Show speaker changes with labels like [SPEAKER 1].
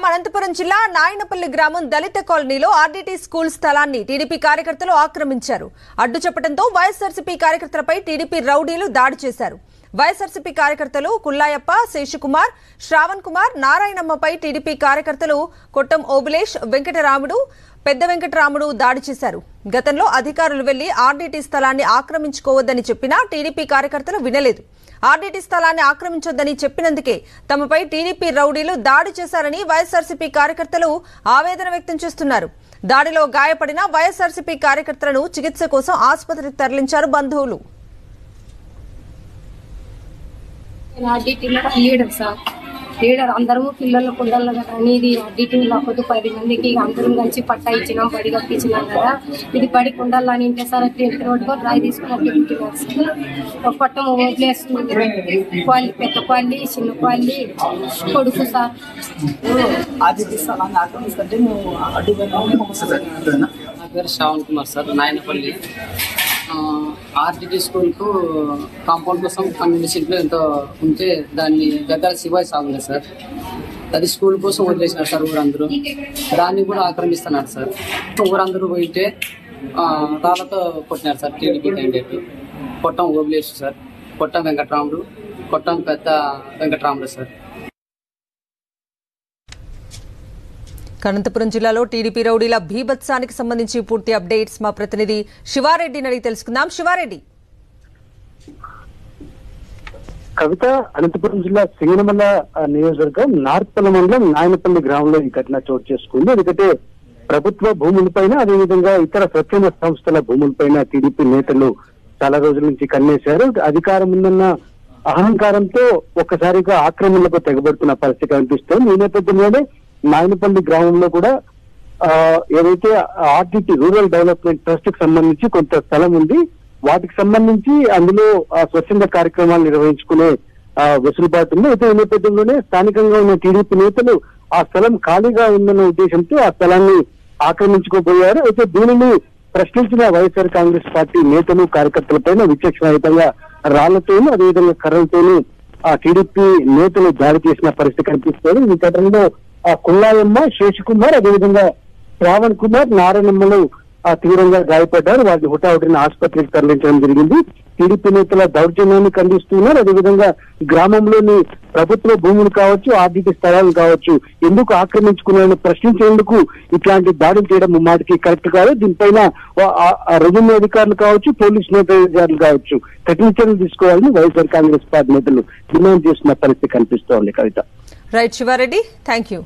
[SPEAKER 1] అనంతపురం జిల్లా నాయనపల్లి గ్రామం దళిత కాలనీలో ఆర్డీటీ స్కూల్ స్థలాన్ని టీడీపీ కార్యకర్తలు ఆక్రమించారు. అడ్డు చెప్పడంతో వైఎస్ఆర్సీపీ కార్యకర్తలపై టీడీపీ రౌడీలు దాడి చేశారు. వైఎస్ఆర్సీపీ కార్యకర్తలు కుల్లాయప్ప, శేషకుమార్, శ్రావణ్ కుమార్, నారాయణమ్మపై టీడీపీ కార్యకర్తలు కొట్టం ఓబులేష్, వెంకటరాముడు, పెద్ద వెంకటరాముడు దాడి చేశారు. గతంలో అధికారులు వెళ్లి ఆర్డీటీ స్థలాన్ని ఆక్రమించుకోవద్దని చెప్పినా టీడీపీ కార్యకర్తలు వినలేదు. ఆర్డీటీ స్థలాన్ని ఆక్రమించొద్దని చెప్పినందుకే తమపై టీడీపీ రౌడీలు దాడి చేశారని వైఎస్ఆర్సీపీ కార్యకర్తలు ఆవేదన వ్యక్తం చేస్తున్నారు. దాడిలో గాయపడిన వైఎస్ఆర్సీపీ కార్యకర్తలను చికిత్స కోసం ఆసుపత్రికి తరలించారు బంధువులు.
[SPEAKER 2] లీడర్ అందరూ పిల్లలు కుండలు కదా అనేది అడ్డిటీ లేకపోతే 10 మందికి అందరం కలిసి పట్టా ఇచ్చినాం, బడి కట్టించినాం కదా. ఇది బడి కుండలు అని ఉంటే సార్ రోడ్డుకొని రాయి తీసుకుని అడ్డుకుంటున్నారు సార్. ఒక పట్టం ప్లేస్ క్వాలి, పెద్ద క్వాలి, చిన్న క్వాలి కొడుకు సార్.
[SPEAKER 3] నా పేరు శ్రావణ్ కుమార్ సార్, నాయనపల్లి. ఆర్టీటీ స్కూల్కు కాంపౌండ్ కోసం 12 సీట్లు ఎంతో ఉంటే దాన్ని దగ్గర శివాయి సాగుంది సార్. అది స్కూల్ కోసం వదిలేసినారు సార్ ఊరందరూ. దాన్ని కూడా ఆక్రమిస్తున్నారు సార్. ఊరందరూ పోయితే రాళ్లతో కొట్టినారు సార్ టీడీపీ క్యాండిడేట్. కొట్టం ఓబులేష్ సార్, కొట్టం వెంకటరాముడు, కొట్టం పెద్ద వెంకటరాముడు సార్.
[SPEAKER 1] అనంతపురం జిల్లాలో టీడీపీ రౌడీల భీభత్సానికి సంబంధించి పూర్తి అప్డేట్స్ మా ప్రతినిధి శివారెడ్డిని అడిగి తెలుసుకుందాం. శివారెడ్డి.
[SPEAKER 4] కవిత, అనంతపురం జిల్లా సింగనమల నియోజకవర్గం నార్పల మండలం నాయనపల్లి గ్రామంలో ఈ ఘటన చోటు చేసుకుంది. ఎందుకంటే ప్రభుత్వ భూములపైన, అదేవిధంగా ఇతర స్వచ్ఛంద సంస్థల భూములపైన టీడీపీ నేతలు చాలా రోజుల నుంచి కన్నేశారు. అధికారం ఉందన్న అహంకారంతో ఒక్కసారిగా ఆక్రమణలకు తెగబడుతున్న పరిస్థితి కనిపిస్తోంది. ఈ నేపథ్యంలోనే నాయనపల్లి గ్రామంలో కూడా ఏదైతే ఆర్టీటీ రూరల్ డెవలప్మెంట్ ట్రస్ట్ కి సంబంధించి కొంత స్థలం ఉంది. వాటికి సంబంధించి అందులో స్వచ్ఛంద కార్యక్రమాలు నిర్వహించుకునే వెసులుబాటు ఉంది. అయితే ఈ నేపథ్యంలోనే స్థానికంగా ఉన్న టీడీపీ నేతలు ఆ స్థలం ఖాళీగా ఉందన్న ఉద్దేశంతో ఆ స్థలాన్ని ఆక్రమించుకోబోయారు. అయితే దీనిని ప్రశ్నించిన వైఎస్ఆర్ కాంగ్రెస్ పార్టీ నేతలు, కార్యకర్తలపైన విచక్షణాయుతంగా రాళ్లతోనూ, అదేవిధంగా కర్రలతోనూ ఆ టీడీపీ నేతలు దాడి చేసిన పరిస్థితి కనిపిస్తుంది. ఈ ఘటనలో కుల్లాయమ్మ, శేషకుమార్, అదేవిధంగా శ్రావణ్ కుమార్, నారాయణమ్మలు తీవ్రంగా గాయపడ్డారు. వారిని హుటాహుటిన ఆసుపత్రికి తరలించడం జరిగింది. టీడీపీ నేతల దౌర్జన్యాన్ని ఖండిస్తున్నారు. అదేవిధంగా గ్రామంలోని ప్రభుత్వ భూములు కావచ్చు, ఆర్టీటీ స్థలాలు కావచ్చు ఎందుకు ఆక్రమించుకున్నారని ప్రశ్నించేందుకు ఇట్లాంటి దాడులు చేయడం ముమ్మాటికి కరెక్ట్ కాదు. దీనిపైన రెవెన్యూ అధికారులు కావచ్చు, పోలీసు అధికారులు కావచ్చు కఠిన చర్యలు తీసుకోవాలని వైఎస్ఆర్ కాంగ్రెస్ పార్టీ నేతలు డిమాండ్ చేస్తున్న పరిస్థితి కనిపిస్తోంది. Kavitha.
[SPEAKER 1] Right Shivareddy, thank you.